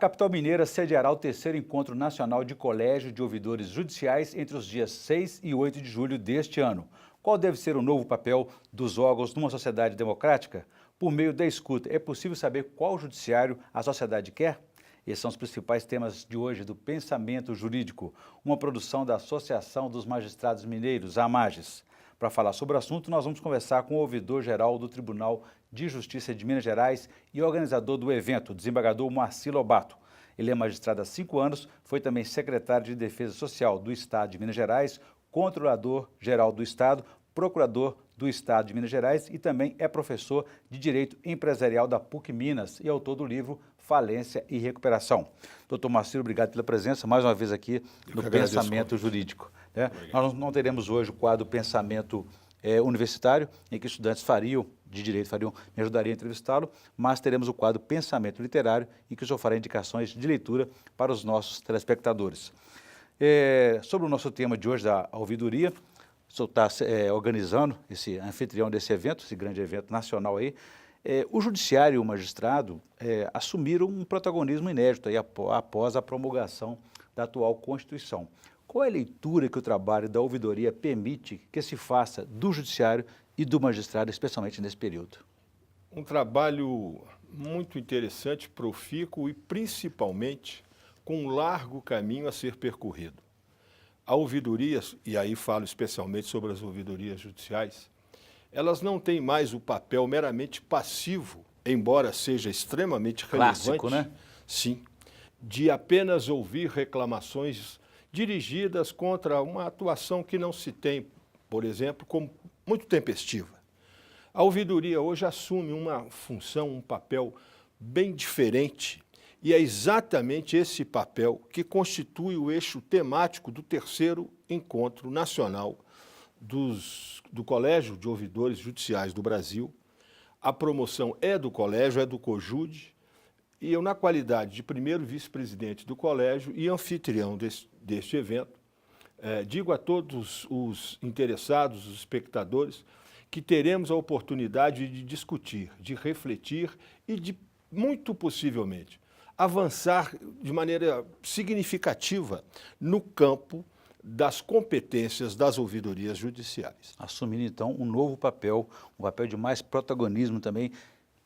capital mineira sediará o terceiro encontro nacional de colégio de ouvidores judiciais entre os dias 6 e 8 de julho deste ano. Qual deve ser o novo papel dos órgãos numa sociedade democrática? Por meio da escuta, é possível saber qual judiciário a sociedade quer? Esses são os principais temas de hoje do Pensamento Jurídico, uma produção da Associação dos Magistrados Mineiros, a AMAGES. Para falar sobre o assunto, nós vamos conversar com o ouvidor-geral do Tribunal de Justiça de Minas Gerais e organizador do evento, o desembargador Moacir Lobato. Ele é magistrado há 5 anos, foi também secretário de Defesa Social do Estado de Minas Gerais, controlador-geral do Estado, procurador do Estado de Minas Gerais e também é professor de Direito Empresarial da PUC Minas e autor do livro Falência e Recuperação. Doutor Moacir, obrigado pela presença mais uma vez aqui no Pensamento Jurídico. Né? Nós não teremos hoje o quadro Pensamento Universitário, em que estudantes de Direito me ajudariam a entrevistá-lo, mas teremos o quadro Pensamento Literário, em que o senhor fará indicações de leitura para os nossos telespectadores. Sobre o nosso tema de hoje, da ouvidoria, o senhor está organizando, esse anfitrião desse evento, esse grande evento nacional aí. O judiciário e o magistrado assumiram um protagonismo inédito aí após a promulgação da atual Constituição. Qual é a leitura que o trabalho da ouvidoria permite que se faça do judiciário e do magistrado, especialmente nesse período? Um trabalho muito interessante, profícuo e principalmente com um largo caminho a ser percorrido. A ouvidoria, e aí falo especialmente sobre as ouvidorias judiciais, elas não têm mais o papel meramente passivo, embora seja extremamente relevante, clássico, né? Sim, de apenas ouvir reclamações dirigidas contra uma atuação que não se tem, por exemplo, como muito tempestiva. A ouvidoria hoje assume uma função, um papel bem diferente, e é exatamente esse papel que constitui o eixo temático do terceiro encontro nacional do Colégio de Ouvidores Judiciais do Brasil. A promoção é do colégio, é do COJUD, e eu, na qualidade de primeiro vice-presidente do colégio e anfitrião deste evento, digo a todos os interessados, os espectadores, que teremos a oportunidade de discutir, de refletir e de, muito possivelmente, avançar de maneira significativa no campo das competências das ouvidorias judiciais. Assumindo, então, um novo papel, um papel de mais protagonismo também,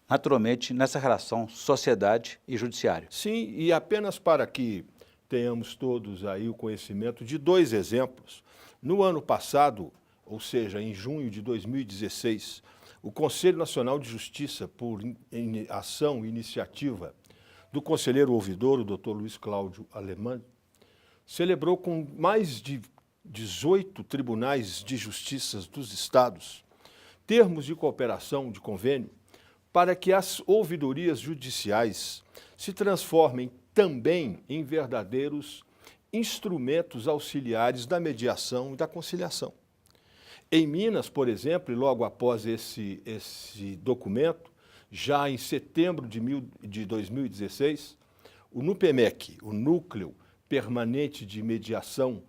naturalmente, nessa relação sociedade e judiciário. Sim, e apenas para que tenhamos todos aí o conhecimento de 2 exemplos. No ano passado, ou seja, em junho de 2016, o Conselho Nacional de Justiça, por ação e iniciativa do conselheiro ouvidor, o Dr. Luiz Cláudio Alemã, celebrou com mais de 18 tribunais de justiça dos estados termos de cooperação, de convênio, para que as ouvidorias judiciais se transformem também em verdadeiros instrumentos auxiliares da mediação e da conciliação. Em Minas, por exemplo, e logo após esse documento, já em setembro de 2016, o NUPEMEC, o Núcleo Permanente de Mediação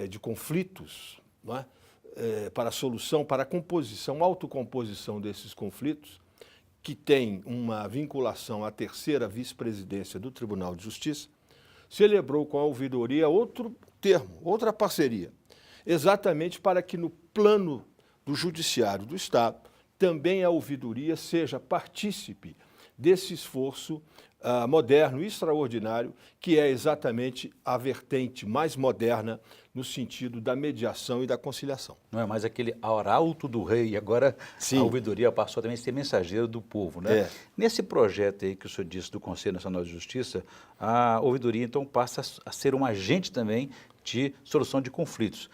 de Conflitos, não é? Para a solução, para a composição, autocomposição desses conflitos, que tem uma vinculação à terceira vice-presidência do Tribunal de Justiça, celebrou com a ouvidoria outro termo, outra parceria, exatamente para que no plano do Judiciário do Estado também a ouvidoria seja partícipe desse esforço moderno e extraordinário, que é exatamente a vertente mais moderna no sentido da mediação e da conciliação. Não é mais aquele arauto do rei, agora Sim. A ouvidoria passou também a ser mensageiro do povo, né? Nesse projeto aí que o senhor disse do Conselho Nacional de Justiça, a ouvidoria então passa a ser um agente também de solução de conflitos.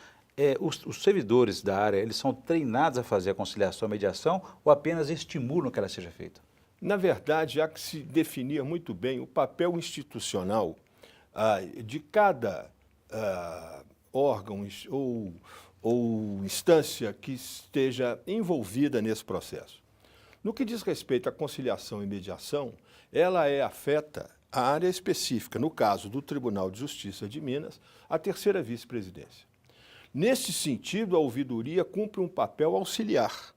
Os servidores da área, eles são treinados a fazer a conciliação, a mediação, ou apenas estimulam que ela seja feita? Na verdade, há que se definir muito bem o papel institucional de cada órgão ou instância que esteja envolvida nesse processo. No que diz respeito à conciliação e mediação, ela afeta a área específica, no caso do Tribunal de Justiça de Minas, a terceira vice-presidência. Nesse sentido, a ouvidoria cumpre um papel auxiliar,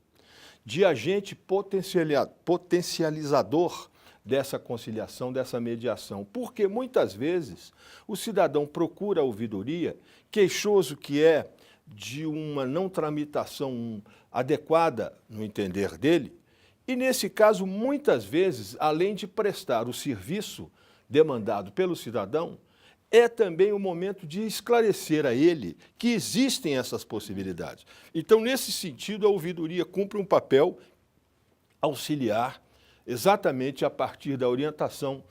de agente potencializador dessa conciliação, dessa mediação. Porque muitas vezes o cidadão procura a ouvidoria, queixoso que é de uma não tramitação adequada no entender dele, e nesse caso, muitas vezes, além de prestar o serviço demandado pelo cidadão, é também o momento de esclarecer a ele que existem essas possibilidades. Então, nesse sentido, a ouvidoria cumpre um papel auxiliar exatamente a partir da orientação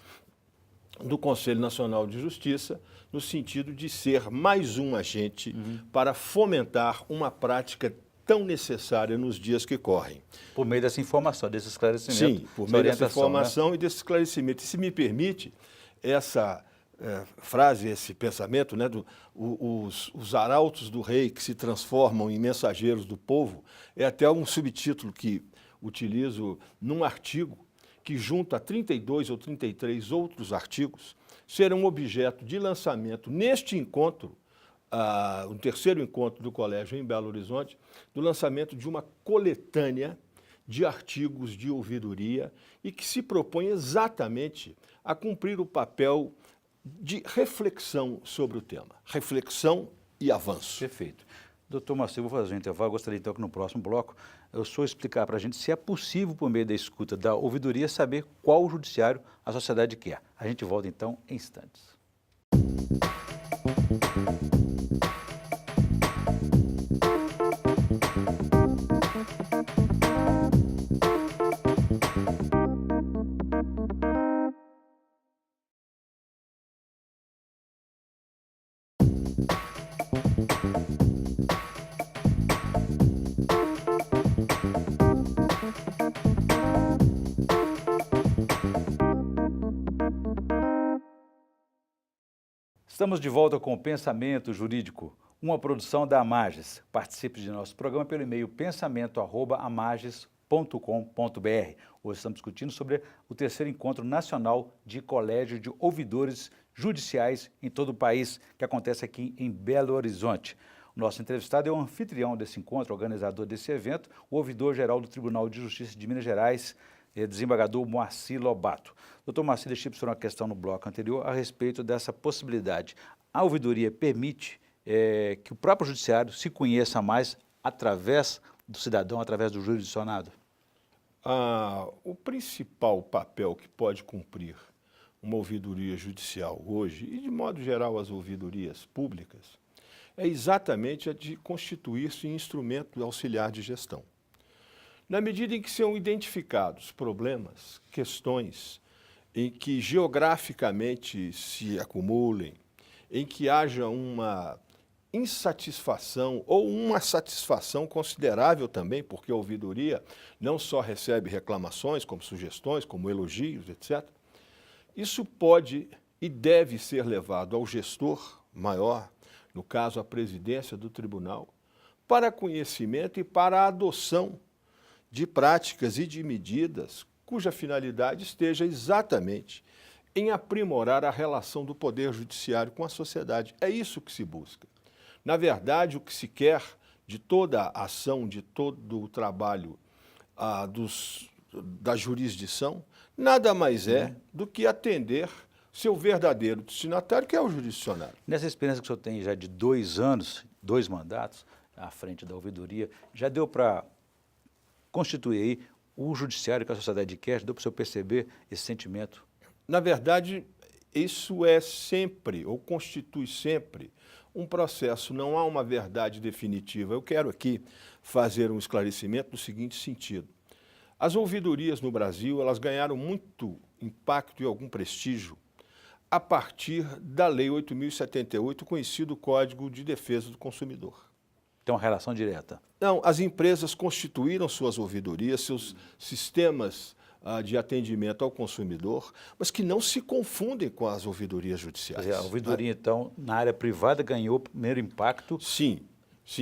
do Conselho Nacional de Justiça, no sentido de ser mais um agente para fomentar uma prática tão necessária nos dias que correm. Por meio dessa informação, desse esclarecimento. Sim, por meio dessa informação, né? E desse esclarecimento. E se me permite, essa frase, esse pensamento, né, os arautos do rei que se transformam em mensageiros do povo, é até um subtítulo que utilizo num artigo que junta 32 ou 33 outros artigos, serão objeto de lançamento neste encontro, o terceiro encontro do colégio em Belo Horizonte, do lançamento de uma coletânea de artigos de ouvidoria e que se propõe exatamente a cumprir o papel de reflexão sobre o tema. Reflexão e avanço. Perfeito. Doutor Marcelo, vou fazer um intervalo. Gostaria então que no próximo bloco o senhor explicar para a gente se é possível, por meio da escuta da ouvidoria, saber qual judiciário a sociedade quer. A gente volta então em instantes. Estamos de volta com o Pensamento Jurídico, uma produção da Amages. Participe de nosso programa pelo e-mail pensamento@amages.com.br. Hoje estamos discutindo sobre o terceiro encontro nacional de colégio de ouvidores judiciais em todo o país, que acontece aqui em Belo Horizonte. O nosso entrevistado é o anfitrião desse encontro, organizador desse evento, o ouvidor-geral do Tribunal de Justiça de Minas Gerais, desembargador Moacir Lobato. Doutor Moacir, deixei para o senhor uma questão no bloco anterior a respeito dessa possibilidade. A ouvidoria permite que o próprio judiciário se conheça mais através do cidadão, através do jurisdicionado? O principal papel que pode cumprir uma ouvidoria judicial hoje, e de modo geral as ouvidorias públicas, é exatamente a de constituir-se em instrumento auxiliar de gestão. Na medida em que são identificados problemas, questões em que geograficamente se acumulem, em que haja uma insatisfação ou uma satisfação considerável também, porque a ouvidoria não só recebe reclamações, como sugestões, como elogios, etc. Isso pode e deve ser levado ao gestor maior, no caso a presidência do tribunal, para conhecimento e para a adoção de práticas e de medidas cuja finalidade esteja exatamente em aprimorar a relação do Poder Judiciário com a sociedade. É isso que se busca. Na verdade, o que se quer de toda a ação, de todo o trabalho da jurisdição, nada mais é do que atender seu verdadeiro destinatário, que é o jurisdicionário. Nessa experiência que o senhor tem já de 2 anos, 2 mandatos à frente da ouvidoria, já deu para constituir aí o judiciário que a sociedade quer? Deu para o senhor perceber esse sentimento? Na verdade, isso é sempre, ou constitui sempre, um processo, não há uma verdade definitiva. Eu quero aqui fazer um esclarecimento no seguinte sentido. As ouvidorias no Brasil, elas ganharam muito impacto e algum prestígio a partir da Lei 8.078, conhecido Código de Defesa do Consumidor. Tem uma relação direta? Não, as empresas constituíram suas ouvidorias, seus sistemas de atendimento ao consumidor, mas que não se confundem com as ouvidorias judiciais. Quer dizer, a ouvidoria, então, na área privada ganhou primeiro impacto sim,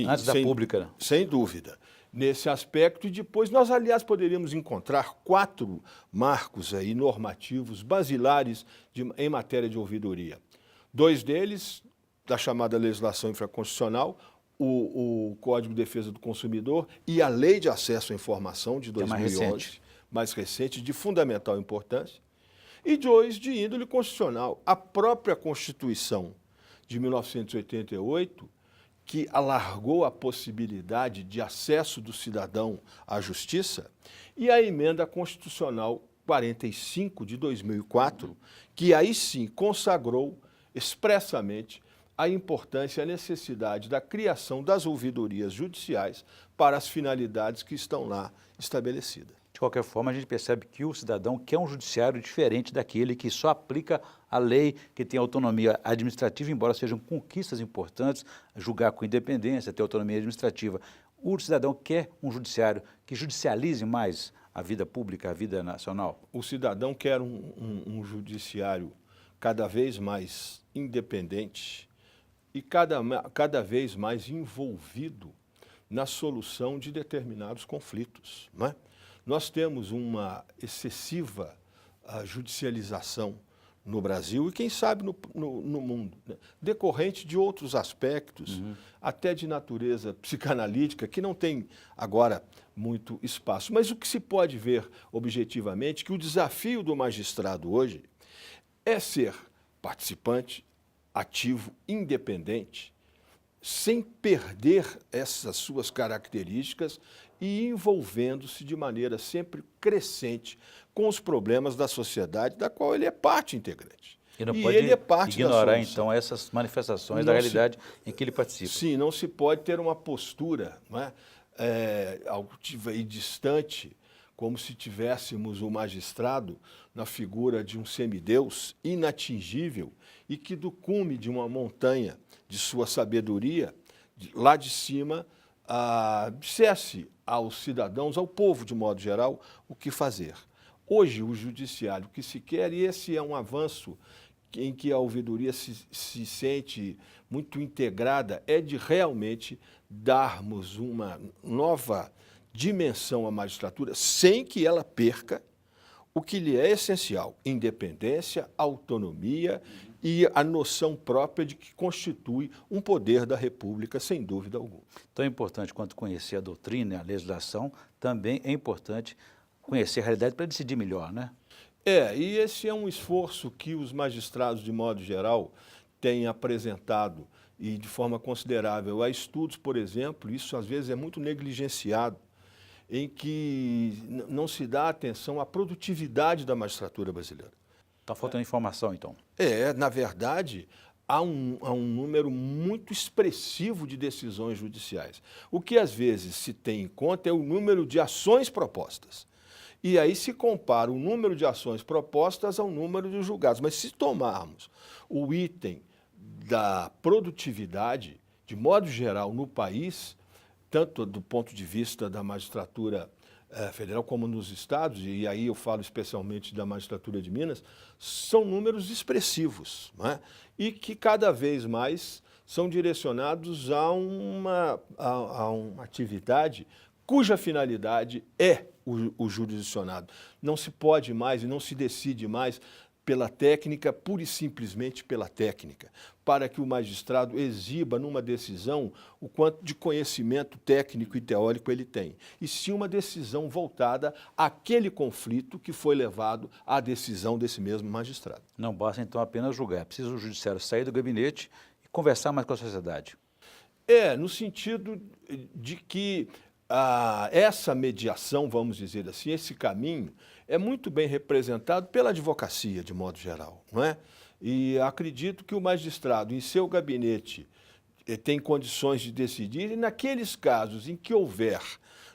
antes da pública, né? Sem dúvida. Nesse aspecto, e depois nós, aliás, poderíamos encontrar 4 marcos aí normativos basilares em matéria de ouvidoria. 2 deles, da chamada legislação infraconstitucional, o Código de Defesa do Consumidor e a Lei de Acesso à Informação de 2011, mais recente, de fundamental importância. e dois de índole constitucional. A própria Constituição de 1988, que alargou a possibilidade de acesso do cidadão à justiça, e a emenda constitucional 45 de 2004, que aí sim consagrou expressamente a importância e a necessidade da criação das ouvidorias judiciais para as finalidades que estão lá estabelecidas. De qualquer forma, a gente percebe que o cidadão quer um judiciário diferente daquele que só aplica a lei, que tem autonomia administrativa, embora sejam conquistas importantes, julgar com independência, ter autonomia administrativa. O cidadão quer um judiciário que judicialize mais a vida pública, a vida nacional? O cidadão quer um judiciário cada vez mais independente e cada vez mais envolvido na solução de determinados conflitos, não é? Nós temos uma excessiva judicialização no Brasil e, quem sabe, no mundo, né? Decorrente de outros aspectos, até de natureza psicanalítica, que não tem agora muito espaço. Mas o que se pode ver objetivamente é que o desafio do magistrado hoje é ser participante, ativo, independente, sem perder essas suas características e envolvendo-se de maneira sempre crescente com os problemas da sociedade, da qual ele é parte integrante. E não pode ele é parte ignorar, da solução. então, essas manifestações da realidade em que ele participa. Sim, não se pode ter uma postura, não é? Altiva e distante, como se tivéssemos o magistrado na figura de um semideus inatingível e que do cume de uma montanha de sua sabedoria, lá de cima, dissesse aos cidadãos, ao povo de modo geral, o que fazer. Hoje, o judiciário que se quer, e esse é um avanço em que a ouvidoria se sente muito integrada, é de realmente darmos uma nova dimensão à magistratura sem que ela perca o que lhe é essencial: independência, autonomia e a noção própria de que constitui um poder da República, sem dúvida alguma. Tão importante quanto conhecer a doutrina e a legislação, também é importante conhecer a realidade para decidir melhor, né? E esse é um esforço que os magistrados, de modo geral, têm apresentado e de forma considerável. Há estudos, por exemplo, isso às vezes é muito negligenciado, em que não se dá atenção à produtividade da magistratura brasileira. Está faltando informação, então. Na verdade, há um número muito expressivo de decisões judiciais. O que às vezes se tem em conta é o número de ações propostas. E aí se compara o número de ações propostas ao número de julgados. Mas se tomarmos o item da produtividade, de modo geral, no país, tanto do ponto de vista da magistratura federal como nos estados, e aí eu falo especialmente da magistratura de Minas, são números expressivos, não é? E que cada vez mais são direcionados a uma atividade cuja finalidade é o jurisdicionado. Não se pode mais e não se decide mais pela técnica, pura e simplesmente pela técnica, para que o magistrado exiba numa decisão o quanto de conhecimento técnico e teórico ele tem. E sim uma decisão voltada àquele conflito que foi levado à decisão desse mesmo magistrado. Não basta, então, apenas julgar. É preciso o judiciário sair do gabinete e conversar mais com a sociedade. No sentido de que essa mediação, vamos dizer assim, esse caminho, é muito bem representado pela advocacia, de modo geral, não é? E acredito que o magistrado, em seu gabinete, tem condições de decidir, e naqueles casos em que houver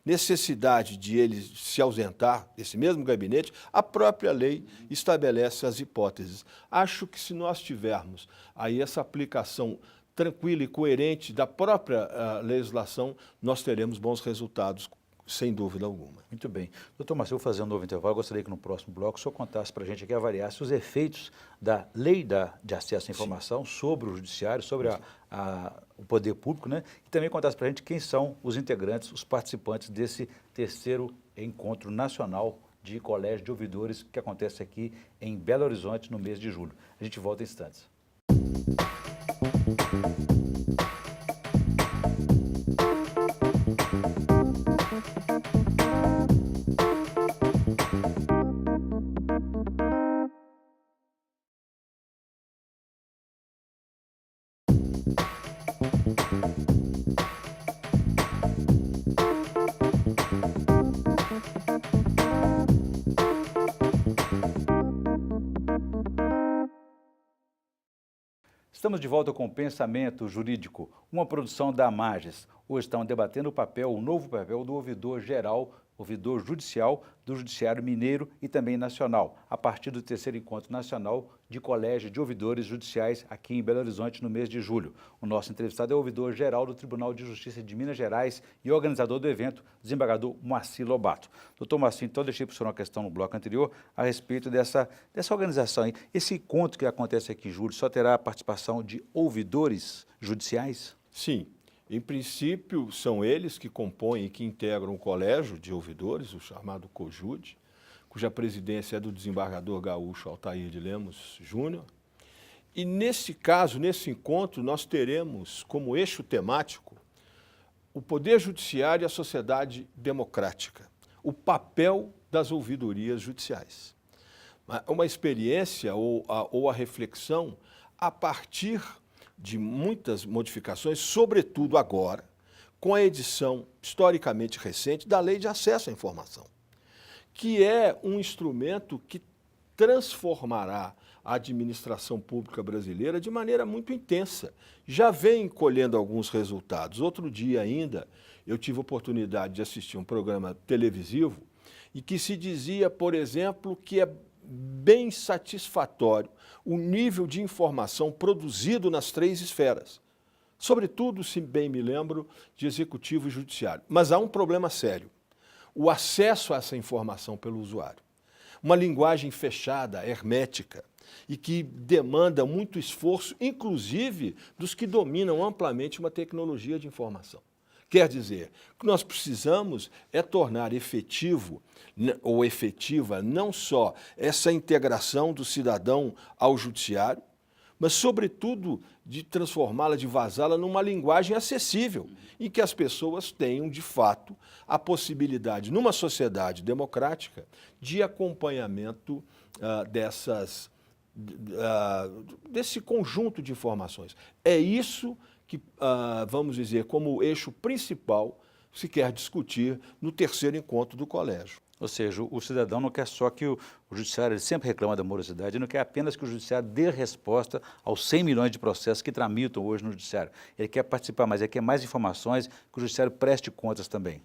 necessidade de ele se ausentar desse mesmo gabinete, a própria lei estabelece as hipóteses. Acho que se nós tivermos aí essa aplicação tranquila e coerente da própria legislação, nós teremos bons resultados, sem dúvida alguma. Muito bem. Doutor Marcelo, eu vou fazer um novo intervalo. Eu gostaria que no próximo bloco o senhor contasse para a gente aqui, avaliasse os efeitos da lei de acesso à informação sobre o judiciário, sobre o poder público, né? E também contasse para a gente quem são os integrantes, os participantes desse terceiro encontro nacional de colégio de ouvidores que acontece aqui em Belo Horizonte no mês de julho. A gente volta em instantes. Estamos de volta com o Pensamento Jurídico, uma produção da Amages. Hoje estamos debatendo o novo papel do ouvidor geral, ouvidor judicial do Judiciário Mineiro e também nacional, a partir do terceiro encontro nacional de Colégio de Ouvidores Judiciais aqui em Belo Horizonte no mês de julho. O nosso entrevistado é o ouvidor geral do Tribunal de Justiça de Minas Gerais e organizador do evento, desembargador Moacir Lobato. Doutor Moacir, então deixei para o senhor uma questão no bloco anterior a respeito dessa organização aí. Esse encontro que acontece aqui em julho só terá a participação de ouvidores judiciais? Sim. Em princípio, são eles que compõem e que integram o colégio de ouvidores, o chamado COJUD, cuja presidência é do desembargador gaúcho Altair de Lemos Júnior. E nesse caso, nesse encontro, nós teremos como eixo temático o Poder Judiciário e a sociedade democrática, o papel das ouvidorias judiciais. Uma experiência ou a reflexão a partir de muitas modificações, sobretudo agora, com a edição historicamente recente da Lei de Acesso à Informação, que é um instrumento que transformará a administração pública brasileira de maneira muito intensa. Já vem colhendo alguns resultados. Outro dia ainda, eu tive a oportunidade de assistir um programa televisivo e que se dizia, por exemplo, que é bem satisfatório o nível de informação produzido nas três esferas, sobretudo, se bem me lembro, de executivo e judiciário. Mas há um problema sério, o acesso a essa informação pelo usuário. Uma linguagem fechada, hermética, e que demanda muito esforço, inclusive dos que dominam amplamente uma tecnologia de informação. Quer dizer, o que nós precisamos é tornar efetivo ou efetiva não só essa integração do cidadão ao judiciário, mas, sobretudo, de transformá-la, de vazá-la numa linguagem acessível, em que as pessoas tenham, de fato, a possibilidade, numa sociedade democrática, de acompanhamento desse conjunto de informações. É isso que, vamos dizer, como eixo principal, se quer discutir no terceiro encontro do colégio. Ou seja, o cidadão não quer só que o judiciário, ele sempre reclama da morosidade, ele não quer apenas que o judiciário dê resposta aos 100 milhões de processos que tramitam hoje no judiciário. Ele quer participar mais, ele quer mais informações, que o judiciário preste contas também.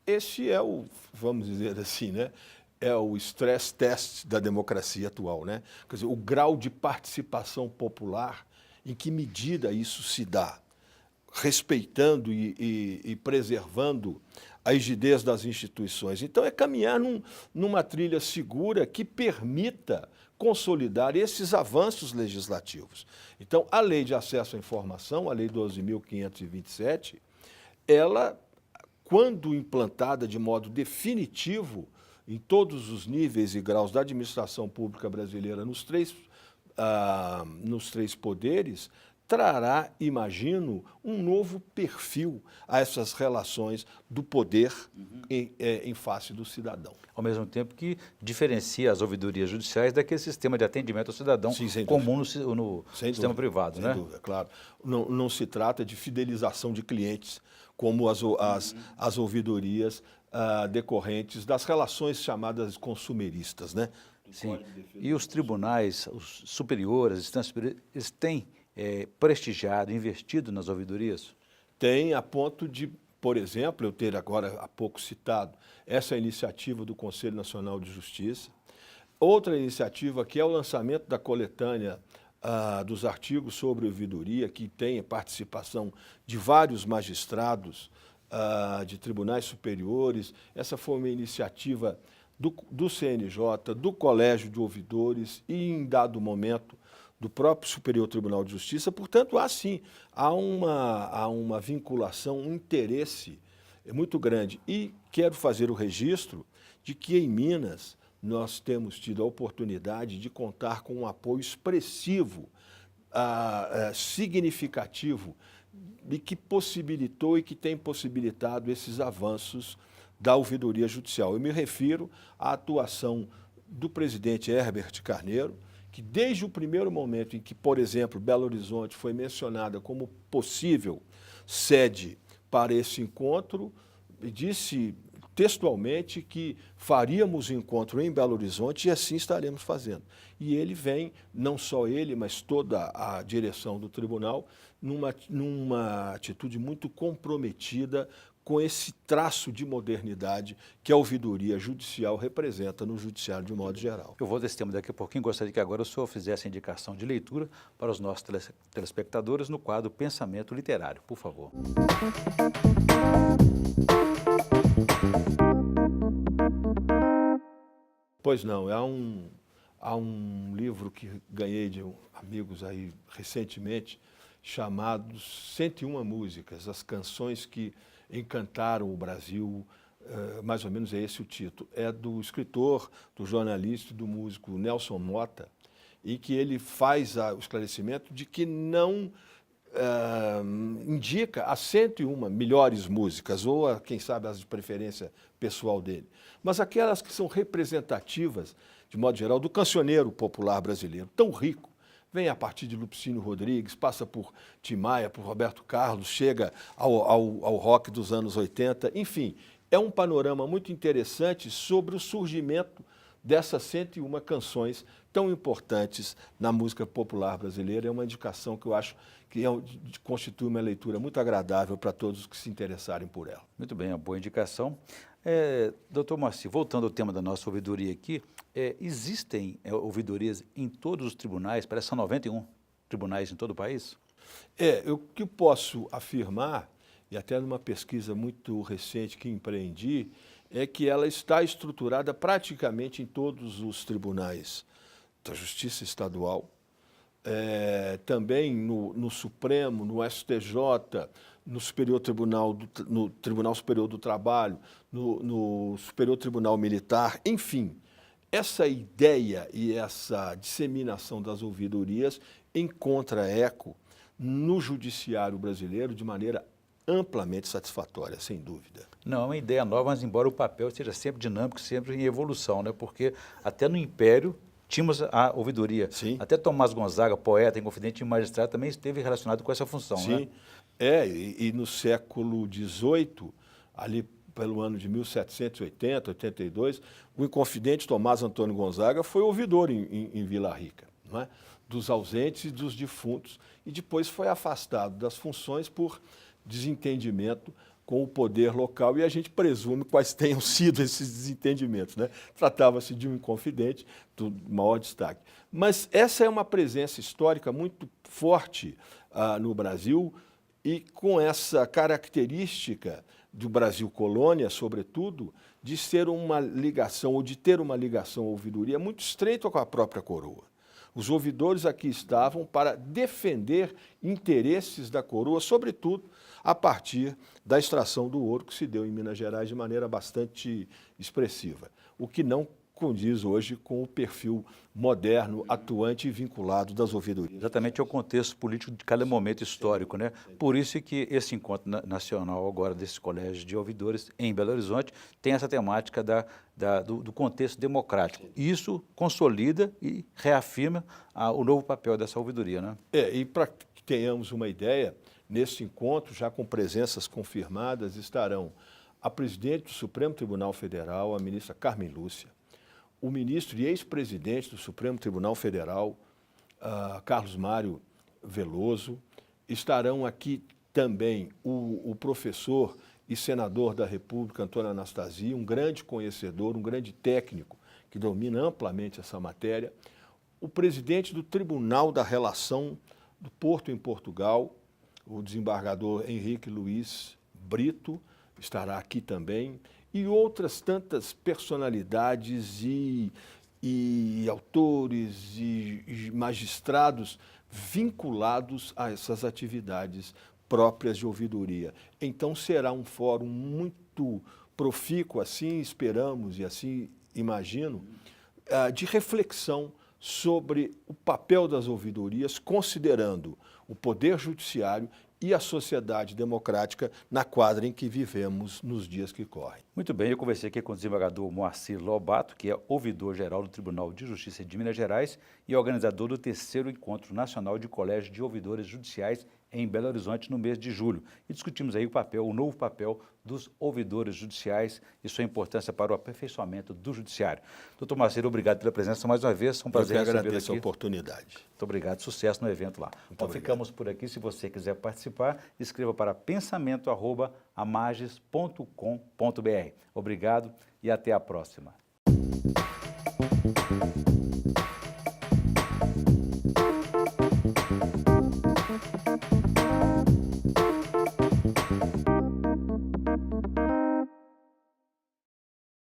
Esse é o, vamos dizer assim, né? É o stress test da democracia atual, né? Quer dizer, o grau de participação popular, em que medida isso se dá, respeitando e preservando a rigidez das instituições. Então, é caminhar numa trilha segura que permita consolidar esses avanços legislativos. Então, a Lei de Acesso à Informação, a Lei 12.527, ela, quando implantada de modo definitivo em todos os níveis e graus da administração pública brasileira, nos três poderes, trará, imagino, um novo perfil a essas relações do poder em face do cidadão. Ao mesmo tempo que diferencia as ouvidorias judiciais daquele sistema de atendimento ao cidadão comum no sistema privado, né? Sem dúvida, claro. Não se trata de fidelização de clientes, como as ouvidorias decorrentes das relações chamadas consumeristas, né? Sim. E os tribunais, os superiores, as instâncias superiores, eles têm prestigiado, investido nas ouvidorias? Tem, a ponto de, por exemplo, eu ter agora há pouco citado essa iniciativa do Conselho Nacional de Justiça. Outra iniciativa que é o lançamento da coletânea dos artigos sobre ouvidoria, que tem a participação de vários magistrados de tribunais superiores. Essa foi uma iniciativa do CNJ, do Colégio de Ouvidores e, em dado momento, do próprio Superior Tribunal de Justiça. Portanto, há uma vinculação, um interesse muito grande. E quero fazer o registro de que em Minas nós temos tido a oportunidade de contar com um apoio expressivo, significativo, e que possibilitou e que tem possibilitado esses avanços da ouvidoria judicial. Eu me refiro à atuação do presidente Herbert Carneiro, que desde o primeiro momento em que, por exemplo, Belo Horizonte foi mencionada como possível sede para esse encontro, textualmente que faríamos o encontro em Belo Horizonte e assim estaremos fazendo. E ele vem, não só ele, mas toda a direção do tribunal, numa atitude muito comprometida com esse traço de modernidade que a ouvidoria judicial representa no judiciário de modo geral. Eu vou desse tema daqui a pouquinho, gostaria que agora o senhor fizesse a indicação de leitura para os nossos telespectadores no quadro Pensamento Literário, por favor. Pois não, há um livro que ganhei de amigos aí recentemente, chamado 101 Músicas, as canções que encantaram o Brasil, mais ou menos é esse o título. É do escritor, do jornalista e do músico Nelson Motta, e que ele faz o esclarecimento de que não indica as 101 melhores músicas, ou, quem sabe, as de preferência pessoal dele, mas aquelas que são representativas, de modo geral, do cancioneiro popular brasileiro, tão rico. Vem a partir de Lupicínio Rodrigues, passa por Tim Maia, por Roberto Carlos, chega ao rock dos anos 80, enfim, é um panorama muito interessante sobre o surgimento dessas 101 canções tão importantes na música popular brasileira. É uma indicação que eu acho que constitui uma leitura muito agradável para todos os que se interessarem por ela. Muito bem, uma boa indicação. Doutor Moacir, voltando ao tema da nossa ouvidoria aqui, existem ouvidorias em todos os tribunais, parece que são 91 tribunais em todo o país? O que posso afirmar, e até numa pesquisa muito recente que empreendi, é que ela está estruturada praticamente em todos os tribunais da Justiça Estadual, também no Supremo, no STJ, no no Tribunal Superior do Trabalho, no Superior Tribunal Militar, enfim. Essa ideia e essa disseminação das ouvidorias encontra eco no judiciário brasileiro de maneira amplamente satisfatória, sem dúvida. Não, é uma ideia nova, mas embora o papel seja sempre dinâmico, sempre em evolução, né? Porque até no Império tínhamos a ouvidoria. Sim. Até Tomás Gonzaga, poeta, inconfidente e magistrado, também esteve relacionado com essa função, Sim. né? E no século XVIII, ali pelo ano de 1780, 82, o inconfidente Tomás Antônio Gonzaga foi ouvidor em Vila Rica, não é? Dos ausentes e dos defuntos, e depois foi afastado das funções por desentendimento com o poder local, e a gente presume quais tenham sido esses desentendimentos, né? Tratava-se de um inconfidente do maior destaque. Mas essa é uma presença histórica muito forte no Brasil, e com essa característica do Brasil colônia, sobretudo, de ser uma ligação, ou de ter uma ligação à ouvidoria muito estreita com a própria coroa. Os ouvidores aqui estavam para defender interesses da coroa, sobretudo a partir da extração do ouro que se deu em Minas Gerais de maneira bastante expressiva, o que não condiz hoje com o perfil moderno, atuante e vinculado das ouvidorias. Exatamente é o contexto político de cada momento histórico, né? Por isso que esse encontro nacional agora desses colégios de ouvidores em Belo Horizonte tem essa temática do contexto democrático. Isso consolida e reafirma o novo papel dessa ouvidoria, né? E para que tenhamos uma ideia, nesse encontro, já com presenças confirmadas, estarão a presidente do Supremo Tribunal Federal, a ministra Carmen Lúcia, o ministro e ex-presidente do Supremo Tribunal Federal, Carlos Mário Veloso. Estarão aqui também o professor e senador da República, Antônio Anastasia, um grande conhecedor, um grande técnico que domina amplamente essa matéria, o presidente do Tribunal da Relação do Porto em Portugal, o desembargador Henrique Luiz Brito, estará aqui também, e outras tantas personalidades e autores e magistrados vinculados a essas atividades próprias de ouvidoria. Então será um fórum muito profícuo, assim esperamos e assim imagino, de reflexão sobre o papel das ouvidorias, considerando o poder judiciário e a sociedade democrática na quadra em que vivemos nos dias que correm. Muito bem, eu conversei aqui com o desembargador Moacir Lobato, que é ouvidor-geral do Tribunal de Justiça de Minas Gerais e organizador do 3º Encontro Nacional de Colégio de Ouvidores Judiciais em Belo Horizonte no mês de julho. E discutimos aí o novo papel dos ouvidores judiciais e sua importância para o aperfeiçoamento do judiciário. Doutor Moacir, obrigado pela presença mais uma vez, é um prazer recebê-lo aqui. Eu agradeço a oportunidade. Muito obrigado, sucesso no evento lá. Então ficamos por aqui, se você quiser participar, escreva para pensamento@amages.com.br. Obrigado e até a próxima.